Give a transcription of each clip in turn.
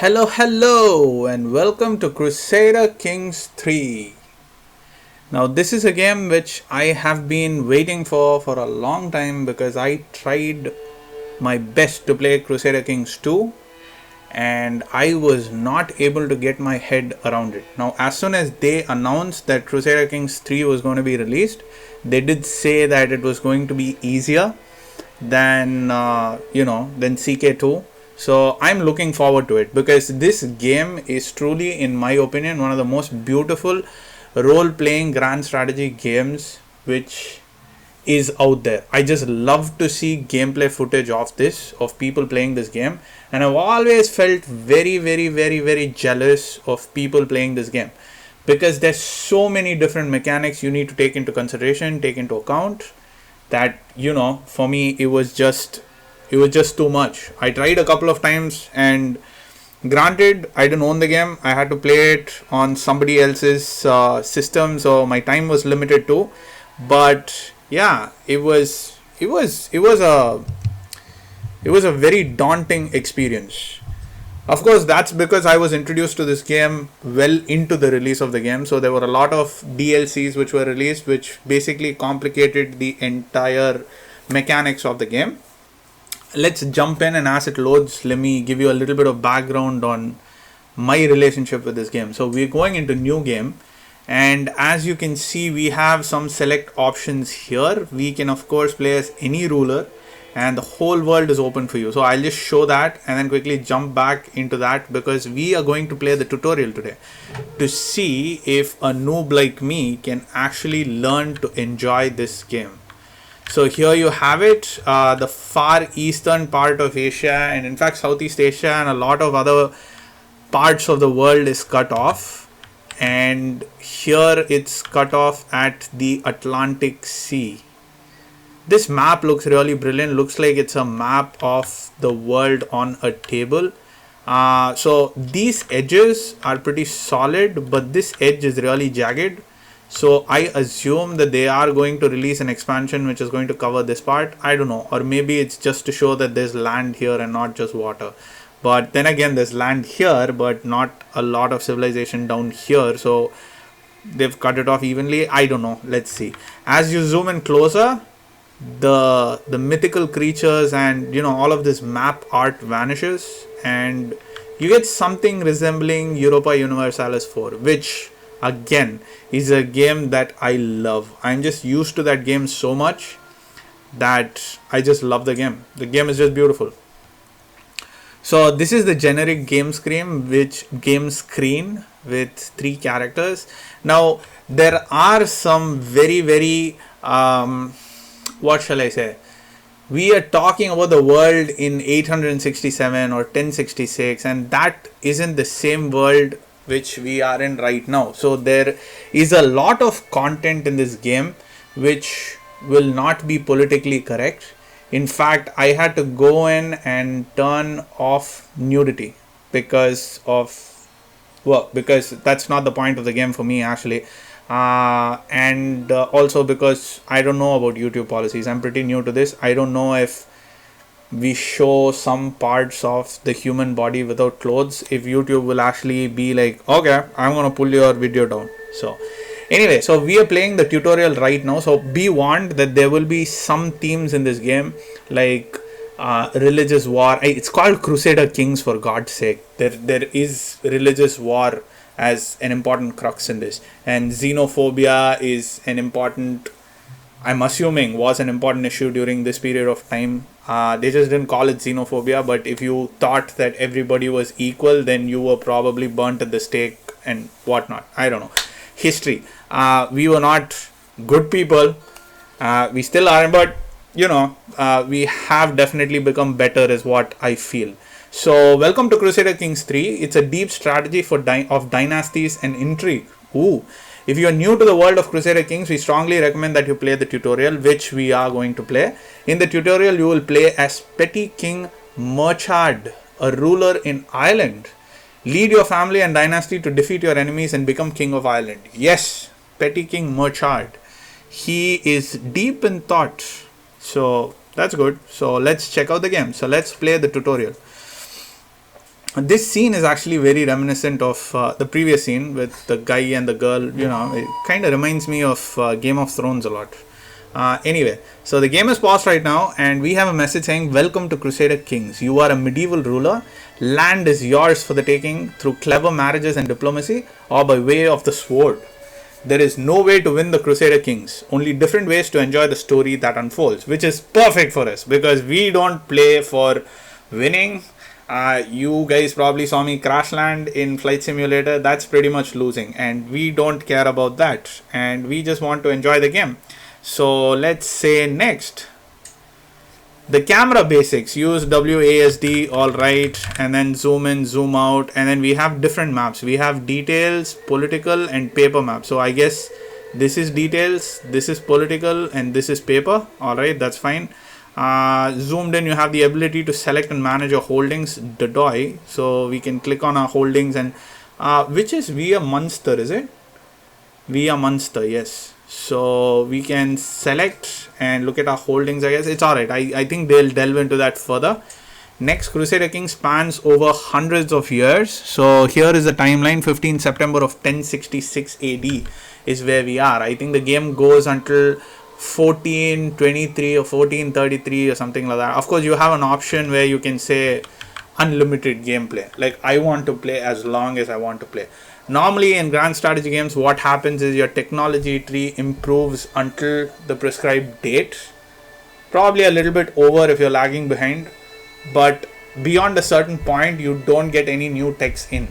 Hello, and welcome to Crusader Kings III. Now, this is a game which I have been waiting for a long time because I tried my best to play Crusader Kings II and I was not able to get my head around it. Now, as soon as they announced that Crusader Kings III was going to be released, they did say that it was going to be easier than CK2. So I'm looking forward to it because this game is truly, in my opinion, one of the most beautiful role-playing grand strategy games which is out there. I just love to see gameplay footage of this, of people playing this game, and I've always felt very jealous of people playing this game because there's so many different mechanics you need to take into consideration, take into account, that for me it was just too much. I tried a couple of times, and granted, I didn't own the game. I had to play it on somebody else's system, so my time was limited too. But yeah, it was a very daunting experience. Of course, that's because I was introduced to this game well into the release of the game. So there were a lot of DLCs which were released, which basically complicated the entire mechanics of the game. Let's jump in, and as it loads, let me give you a little bit of background on my relationship with this game. So we're going into new game, and as you can see, we have some select options here. We can of course play as any ruler, and the whole world is open for you. So I'll just show that and then quickly jump back into that because we are going to play the tutorial today to see if a noob like me can actually learn to enjoy this game. So here you have it, the far eastern part of Asia, and in fact Southeast Asia and a lot of other parts of the world is cut off, and here it's cut off at the Atlantic Sea. This map looks really brilliant. Looks like it's a map of the world on a table. So these edges are pretty solid, but this edge is really jagged. So I assume that they are going to release an expansion which is going to cover this part. I don't know. Or maybe it's just to show that there's land here and not just water. But then again, there's land here, but not a lot of civilization down here. So they've cut it off evenly. I don't know. Let's see. As you zoom in closer, the mythical creatures and all of this map art vanishes, and you get something resembling Europa Universalis 4, which again is a game that I love. I'm just used to that game so much that I just love the game. The game is just beautiful. So this is the generic game screen with 3 characters. Now there are some very what shall I say? We are talking about the world in 867 or 1066, and that isn't the same world which we are in right now. So there is a lot of content in this game which will not be politically correct. In fact, I had to go in and turn off nudity because that's not the point of the game for me actually. And also because I don't know about YouTube policies. I'm pretty new to this. I don't know if we show some parts of the human body without clothes, if YouTube will actually be like, okay, I'm gonna pull your video down. So anyway, so we are playing the tutorial right now. So be warned that there will be some themes in this game like religious war. It's called Crusader Kings, for God's sake. There is religious war as an important crux in this, and xenophobia is an important, I'm assuming, was an important issue during this period of time. They just didn't call it xenophobia, but if you thought that everybody was equal, then you were probably burnt at the stake and whatnot. I don't know. History. We were not good people. We still are, but we have definitely become better is what I feel. So welcome to Crusader Kings III. It's a deep strategy of dynasties and intrigue. Ooh. If you are new to the world of Crusader Kings, we strongly recommend that you play the tutorial, which we are going to play. In the tutorial, you will play as Petty King Murchard, a ruler in Ireland. Lead your family and dynasty to defeat your enemies and become king of Ireland. Yes, Petty King Murchard. He is deep in thought. So that's good. So let's check out the game. So let's play the tutorial. This scene is actually very reminiscent of the previous scene with the guy and the girl. You know, it kind of reminds me of Game of Thrones a lot. Anyway, so the game is paused right now, and we have a message saying, "Welcome to Crusader Kings. You are a medieval ruler. Land is yours for the taking through clever marriages and diplomacy, or by way of the sword. There is no way to win the Crusader Kings, only different ways to enjoy the story that unfolds," which is perfect for us because we don't play for winning. You guys probably saw me crash land in Flight Simulator. That's pretty much losing, and we don't care about that. And we just want to enjoy the game. So let's say next. The camera basics, use WASD, alright, and then zoom in, zoom out, and then we have different maps. We have details, political, and paper map. So I guess this is details, this is political, and this is paper. Alright, that's fine. Zoomed in, you have the ability to select and manage your holdings, Dodoy. So we can click on our holdings, and which is via Munster, is it? Via Munster, yes. So we can select and look at our holdings. I guess it's alright. I think they'll delve into that further. Next, Crusader King spans over hundreds of years. So here is the timeline. 15 September of 1066 AD is where we are. I think the game goes until 1423 or 1433 or something like that. Of course, you have an option where you can say unlimited gameplay. Like, I want to play as long as I want to play. Normally in grand strategy games, what happens is your technology tree improves until the prescribed date. Probably a little bit over if you're lagging behind. But beyond a certain point, you don't get any new techs in.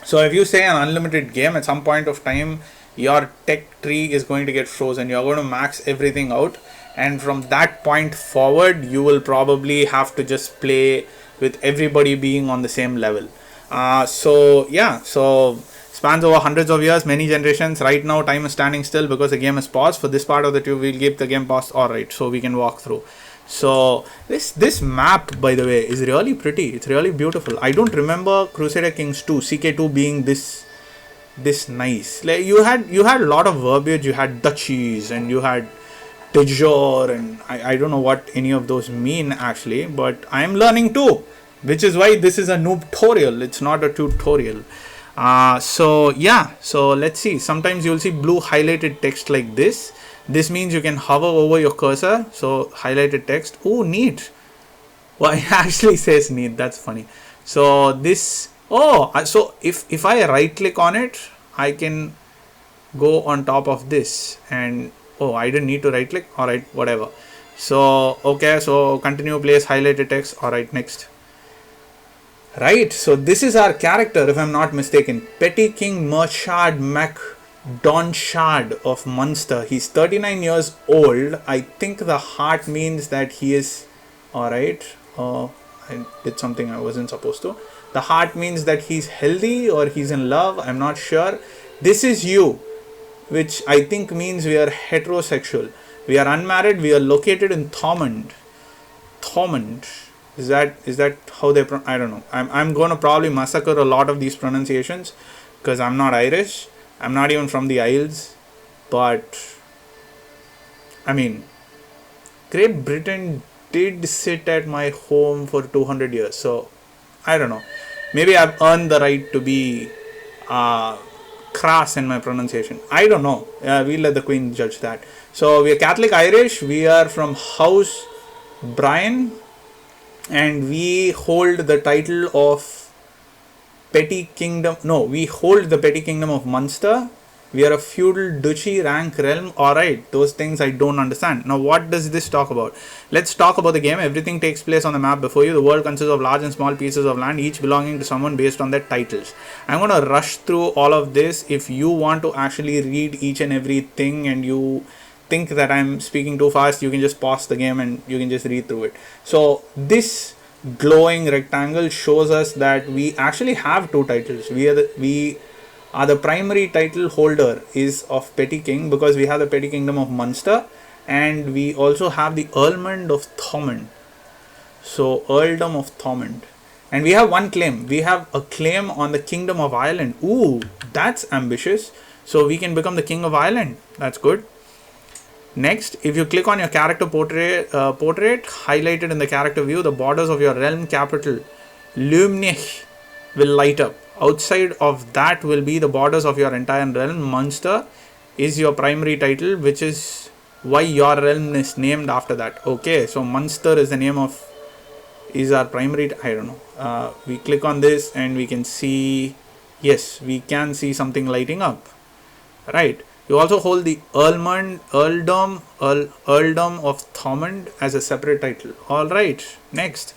So if you say an unlimited game, at some point of time, your tech tree is going to get frozen. You're going to max everything out. And from that point forward, you will probably have to just play with everybody being on the same level. So spans over hundreds of years, many generations. Right now time is standing still because the game is paused. For this part of the tube, we'll keep the game paused. Alright, so we can walk through. So this map, by the way, is really pretty. It's really beautiful. I don't remember Crusader Kings II CK2 being this nice. Like you had a lot of verbiage. You had duchies and you had de jure, and I don't know what any of those mean actually, but I'm learning too. Which is why this is a noob tutorial. It's not a tutorial. So let's see. Sometimes you'll see blue highlighted text like this. This means you can hover over your cursor. So highlighted text. Oh, neat. Well, it actually says neat. That's funny. So this. So if I right click on it, I can go on top of this. And I didn't need to right click. All right, whatever. So okay. So continue place highlighted text. All right, next. Right, so this is our character, if I'm not mistaken. Petty King Merchard Mac Donchard of Munster. He's 39 years old. I think the heart means that he is... Alright, I did something I wasn't supposed to. The heart means that he's healthy or he's in love. I'm not sure. This is you, which I think means we are heterosexual. We are unmarried. We are located in Thomond. Is that how they I don't know. I'm going to probably massacre a lot of these pronunciations because I'm not Irish. I'm not even from the Isles. But I mean, Great Britain did sit at my home for 200 years. So I don't know. Maybe I've earned the right to be crass in my pronunciation. I don't know. We'll let the Queen judge that. So we are Catholic Irish. We are from House Brian. And we hold the title of Petty Kingdom. No, we hold the Petty Kingdom of Munster. We are a feudal duchy rank realm. Alright, those things I don't understand. Now, what does this talk about? Let's talk about the game. Everything takes place on the map before you. The world consists of large and small pieces of land, each belonging to someone based on their titles. I'm going to rush through all of this. If you want to actually read each and everything and you think that I'm speaking too fast, you can just pause the game and you can just read through it. So this glowing rectangle shows us that we actually have two titles. We are the primary title holder is of Petty King because we have the Petty Kingdom of Munster, and we also have the Earlmond of Thomond. So Earldom of Thomond. And we have one claim. We have a claim on the Kingdom of Ireland. Ooh, that's ambitious. So we can become the King of Ireland. That's good. Next, if you click on your character portrait highlighted in the character view, the borders of your realm capital Lumnich will light up. Outside of that will be the borders of your entire realm. Munster is your primary title, which is why your realm is named after that. Okay, so Munster is the name of, is our primary, I don't know. We click on this and we can see, yes, we can see something lighting up. Right. You also hold the Earldom of Thomond as a separate title. Alright, next.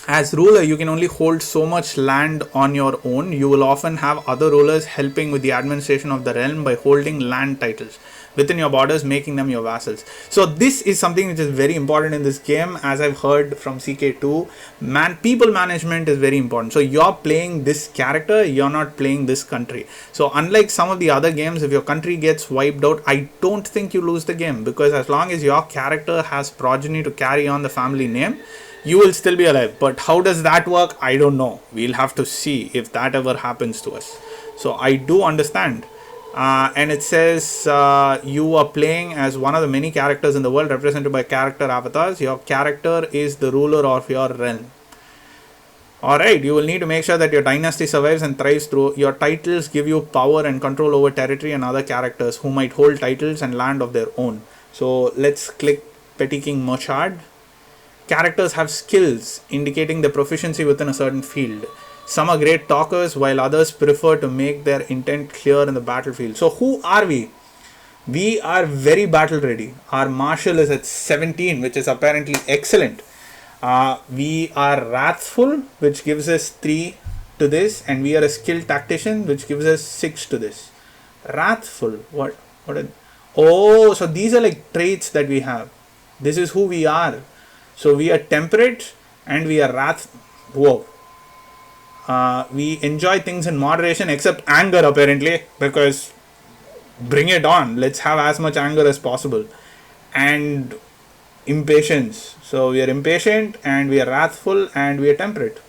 As ruler, you can only hold so much land on your own. You will often have other rulers helping with the administration of the realm by holding land titles within your borders, making them your vassals. So this is something which is very important in this game, as I've heard from CK2. People management is very important. So you're playing this character, you're not playing this country. So unlike some of the other games, if your country gets wiped out, I don't think you lose the game, because as long as your character has progeny to carry on the family name, you will still be alive. But how does that work? I don't know. We'll have to see if that ever happens to us. So I do understand. And it says you are playing as one of the many characters in the world represented by character avatars. Your character is the ruler of your realm. Alright, you will need to make sure that your dynasty survives and thrives through. Your titles give you power and control over territory and other characters who might hold titles and land of their own. So let's click Petty King Mochard. Characters have skills indicating their proficiency within a certain field. Some are great talkers, while others prefer to make their intent clear in the battlefield. So who are we? We are very battle ready. Our martial is at 17, which is apparently excellent. We are wrathful, which gives us 3 to this, and we are a skilled tactician, which gives us 6 to this. Wrathful, what oh, so these are like traits that we have. This is who we are. So we are temperate and we are whoa. We enjoy things in moderation except anger, apparently, because bring it on. Let's have as much anger as possible. And impatience. So we are impatient and we are wrathful and we are temperate.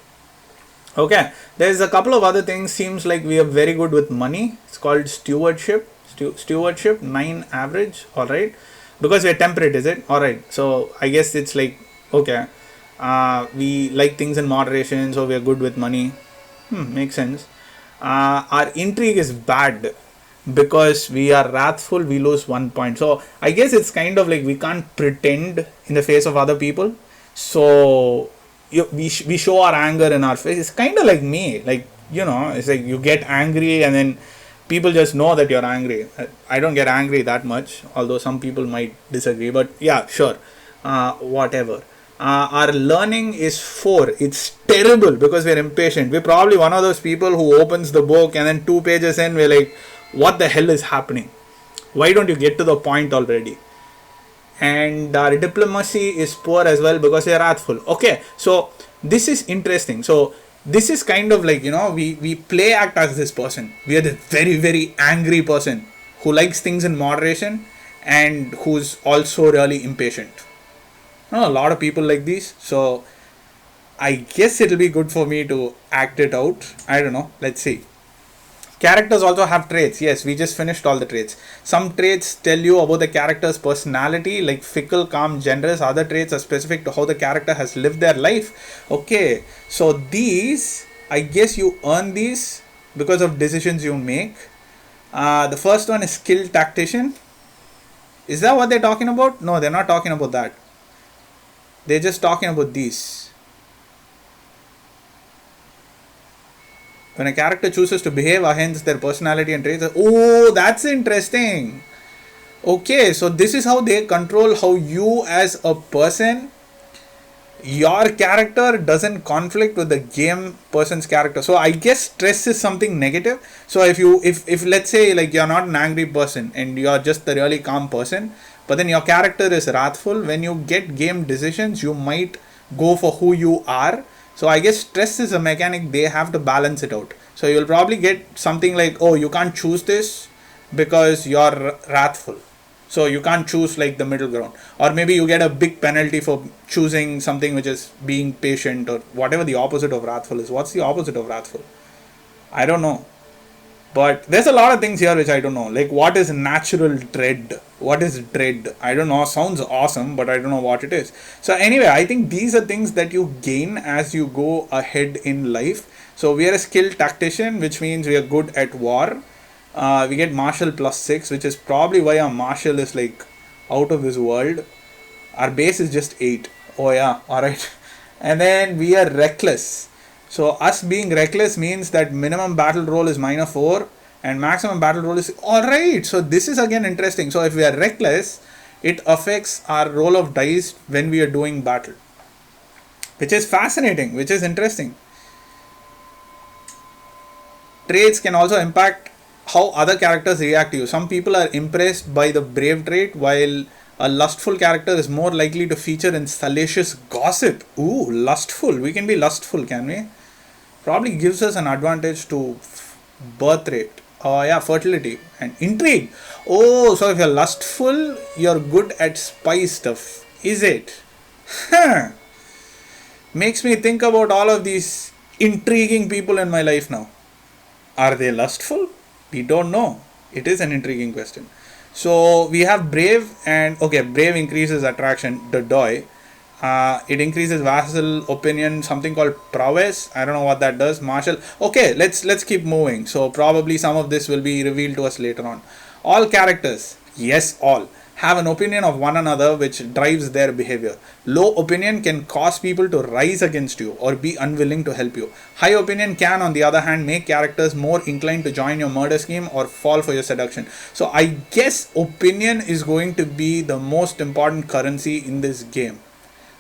Okay, there's a couple of other things. Seems like we are very good with money. It's called stewardship. Stewardship, 9 average. Alright, because we are temperate, is it? Alright, so I guess it's like, okay, we like things in moderation, so we are good with money. Makes sense. Our intrigue is bad because we are wrathful, we lose 1 point. So I guess it's kind of like we can't pretend in the face of other people. So we show our anger in our face. It's kind of like me, like, you know, it's like you get angry and then people just know that you're angry. I don't get angry that much, although some people might disagree, but yeah, sure. Whatever. Our learning is 4. It's terrible because we're impatient. We're probably one of those people who opens the book and then 2 pages in, we're like, what the hell is happening? Why don't you get to the point already? And our diplomacy is poor as well because we're wrathful. Okay, so this is interesting. So this is kind of like, you know, we play act as this person. We are the very, very angry person who likes things in moderation and who's also really impatient. A lot of people like these, so I guess it'll be good for me to act it out. I don't know, let's see. Characters also have traits. Yes, we just finished all the traits. Some traits tell you about the character's personality, like fickle, calm, generous. Other traits are specific to how the character has lived their life. Okay, so these, I guess you earn these because of decisions you make. The first one is skilled tactician. Is that what they're talking about? No, they're not talking about that. They're just talking about these. When a character chooses to behave against their personality and traits. Oh, that's interesting. Okay, so this is how they control how you as a person, your character doesn't conflict with the game person's character. So I guess stress is something negative. So if let's say like you're not an angry person and you're just a really calm person, but then your character is wrathful, when you get game decisions, you might go for who you are. So I guess stress is a mechanic, they have to balance it out. So you'll probably get something like, oh, you can't choose this because you're wrathful. So you can't choose like the middle ground. Or maybe you get a big penalty for choosing something which is being patient or whatever the opposite of wrathful is. What's the opposite of wrathful? I don't know. But there's a lot of things here which I don't know. Like, what is natural dread? What is dread? I don't know. Sounds awesome, but I don't know what it is. So anyway, I think these are things that you gain as you go ahead in life. So we are a skilled tactician, which means we are good at war. We get martial +6, which is probably why our martial is like out of this world. Our base is just 8. Oh yeah, alright. And then we are reckless. So us being reckless means that minimum battle roll is -4 and maximum battle roll is alright. So this is again interesting. So if we are reckless, it affects our roll of dice when we are doing battle, which is fascinating, which is interesting. Traits can also impact how other characters react to you. Some people are impressed by the brave trait, while a lustful character is more likely to feature in salacious gossip. Ooh, lustful. We can be lustful, can we? Probably gives us an advantage to birth rate. Oh yeah, fertility and intrigue. Oh, so if you're lustful, you're good at spy stuff. Is it? Huh. Makes me think about all of these intriguing people in my life now. Are they lustful? We don't know. It is an intriguing question. So we have brave, and okay, brave increases attraction, the doi. It increases vassal opinion, something called prowess. I don't know what that does. Martial. Okay, let's keep moving. So probably some of this will be revealed to us later on. All characters, yes, all have an opinion of one another which drives their behavior. Low opinion can cause people to rise against you or be unwilling to help you. High opinion can, on the other hand, make characters more inclined to join your murder scheme or fall for your seduction. So I guess opinion is going to be the most important currency in this game.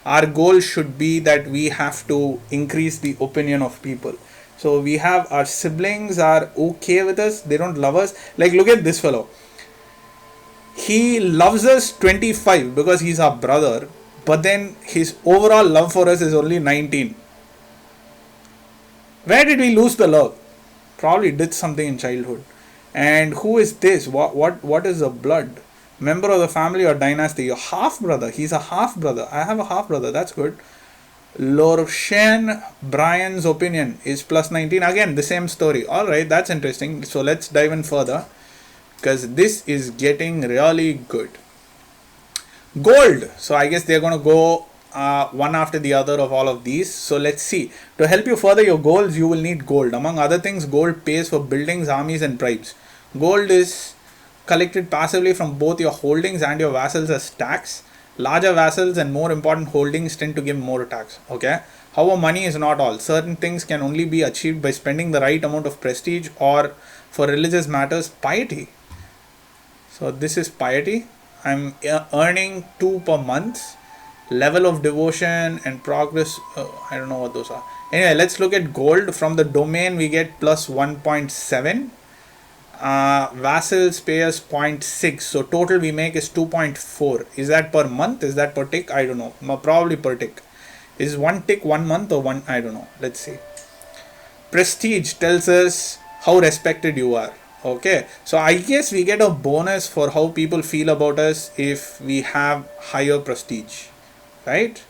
Our goal should be that we have to increase the opinion of people. So we have our siblings are okay with us. They don't love us. Like, look at this fellow. He loves us 25 because he's our brother, but then his overall love for us is only 19. Where did we lose the love? Probably did something in childhood. And who is this? What is the blood? Member of the family or dynasty? Your half brother. He's a half brother. I have a half brother. That's good. Lorshen Brian's opinion is +19. Again, the same story. Alright, that's interesting. So let's dive in further, because this is getting really good. Gold. So I guess they're going to go one after the other of all of these. So let's see. To help you further your goals, you will need gold. Among other things, gold pays for buildings, armies and tribes. Gold is collected passively from both your holdings and your vassals as tax. Larger vassals and more important holdings tend to give more tax. Okay. However, money is not all. Certain things can only be achieved by spending the right amount of prestige, or for religious matters, piety. So this is piety. I'm earning 2 per month. Level of devotion and progress. I don't know what those are. Anyway, let's look at gold. From the domain, we get +1.7. Vassals pay us 0.6. So total we make is 2.4. Is that per month? Is that per tick? I don't know. Probably per tick. Is one tick 1 month or one? I don't know. Let's see. Prestige tells us how respected you are. Okay, so I guess we get a bonus for how people feel about us if we have higher prestige, right?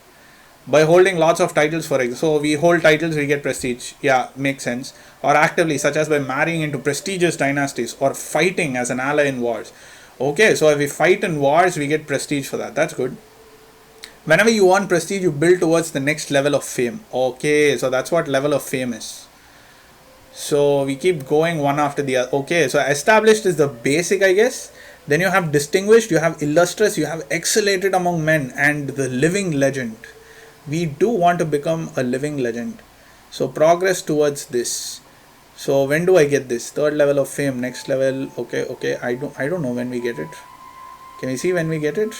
By holding lots of titles, for example. So we hold titles, we get prestige. Yeah, makes sense. Or actively, such as by marrying into prestigious dynasties or fighting as an ally in wars. Okay, so if we fight in wars, we get prestige for that. That's good. Whenever you want prestige, you build towards the next level of fame. Okay, so that's what level of fame is. So we keep going one after the other. Okay, so established is the basic, I guess. Then you have distinguished, you have illustrious, you have excellated among men, and the living legend. We do want to become a living legend. So progress towards this. So when do I get this? Third level of fame, next level. Okay. I don't know when we get it. Can we see when we get it?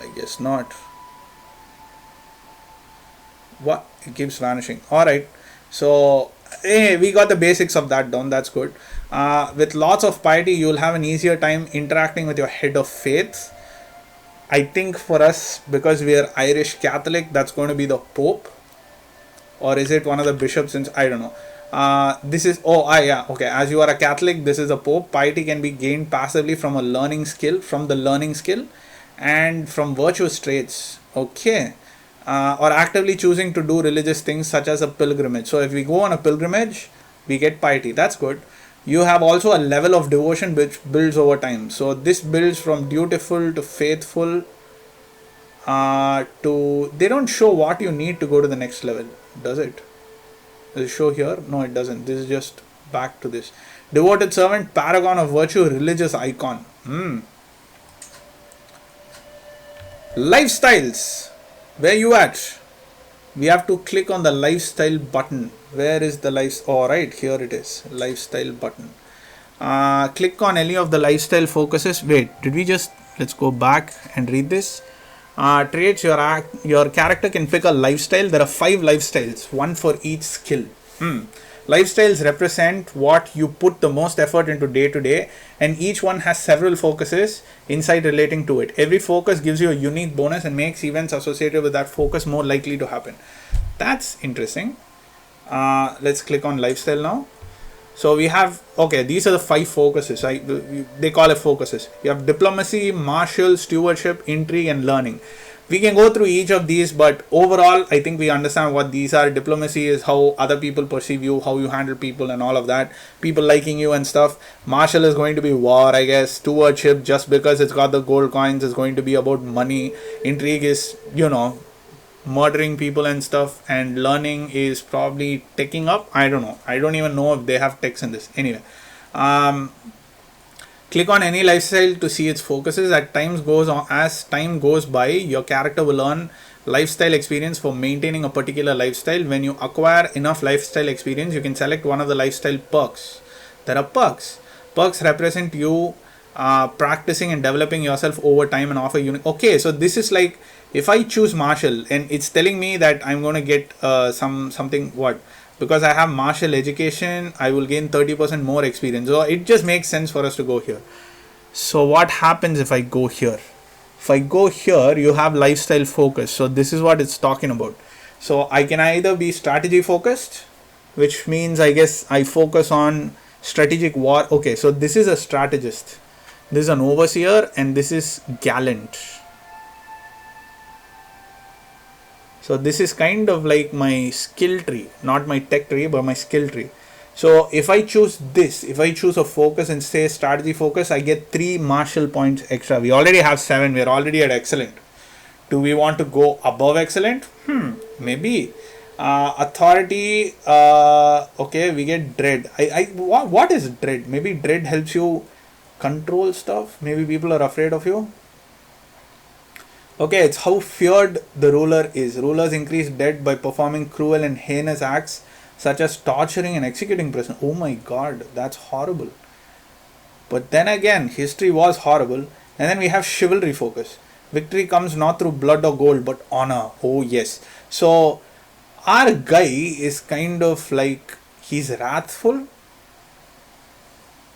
I guess not. What? It keeps vanishing. Alright. So hey, we got the basics of that down. That's good. With lots of piety, you will have an easier time interacting with your head of faith. I think for us, because we are Irish Catholic, that's going to be the Pope. Or is it one of the bishops? I don't know. This is, yeah, okay. As you are a Catholic, this is a Pope. Piety can be gained passively from the learning skill, and from virtuous traits. Okay. or actively choosing to do religious things such as a pilgrimage. So if we go on a pilgrimage, we get piety. That's good. You have also a level of devotion which builds over time. So this builds from dutiful to faithful, to, they don't show what you need to go to the next level, does it? Does it show here? No, it doesn't. This is just back to this. Devoted servant, paragon of virtue, religious icon. Lifestyles. Where you at? We have to click on the lifestyle button. Where is the oh, right, here it is. Lifestyle button. Click on any of the lifestyle focuses. Wait, did we just, let's go back and read this. Traits, your character can pick a lifestyle. There are 5 lifestyles, one for each skill. Lifestyles represent what you put the most effort into day to day, and each one has several focuses inside relating to it. Every focus gives you a unique bonus and makes events associated with that focus more likely to happen. That's interesting. Let's click on lifestyle now. So we have, okay, these are the 5 focuses. They call it focuses. You have diplomacy, martial, stewardship, intrigue, and learning. We can go through each of these, but overall, I think we understand what these are. Diplomacy is how other people perceive you, how you handle people and all of that. People liking you and stuff. Martial is going to be war, I guess. Stewardship, just because it's got the gold coins, is going to be about money. Intrigue is, murdering people and stuff. And learning is probably teching up. I don't know. I don't even know if they have techs in this. Anyway. Click on any lifestyle to see its focuses. As time goes by, your character will earn lifestyle experience for maintaining a particular lifestyle. When you acquire enough lifestyle experience, you can select one of the lifestyle perks. There are perks. Perks represent you practicing and developing yourself over time and offer unique. Okay, so this is like, if I choose martial and it's telling me that I'm going to get something, what? Because I have martial education, I will gain 30% more experience. So it just makes sense for us to go here. So what happens if I go here? If I go here, you have lifestyle focus. So this is what it's talking about. So I can either be strategy focused, which means I guess I focus on strategic war. Okay, so this is a strategist. This is an overseer and this is gallant. So this is kind of like my skill tree, not my tech tree, but my skill tree. So if I choose this, if I choose a focus and say strategy focus, I get 3 martial points extra. We already have 7. We're already at excellent. Do we want to go above excellent? Maybe. Authority. Okay, we get dread. What is dread? Maybe dread helps you control stuff. Maybe people are afraid of you. Okay, it's how feared the ruler is. Rulers increase debt by performing cruel and heinous acts such as torturing and executing prisoners. Oh my god, that's horrible. But then again, history was horrible. And then we have chivalry focus. Victory comes not through blood or gold, but honor. Oh yes. So our guy is kind of like, he's wrathful,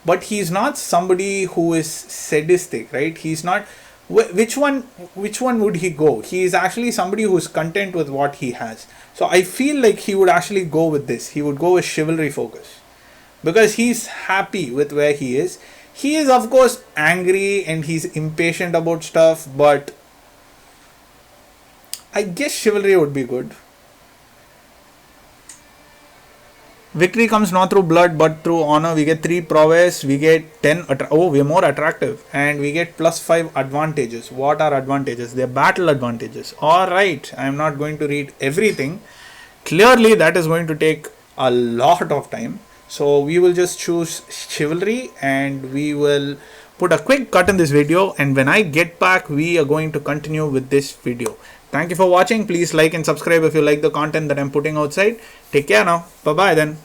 but he's not somebody who is sadistic, right? He's not. Which one would he go? He is actually somebody who is content with what he has. So I feel like he would actually go with this. He would go with chivalry focus because he's happy with where he is. He is of course angry and he's impatient about stuff, but I guess chivalry would be good. Victory comes not through blood but through honor. We get 3 prowess, we get 10 we're more attractive, and we get +5 advantages. What are advantages? They're battle advantages. Alright, I'm not going to read everything. Clearly that is going to take a lot of time. So we will just choose chivalry and we will put a quick cut in this video, and when I get back we are going to continue with this video. Thank you for watching. Please like and subscribe if you like the content that I'm putting outside. Take care now. Bye bye then.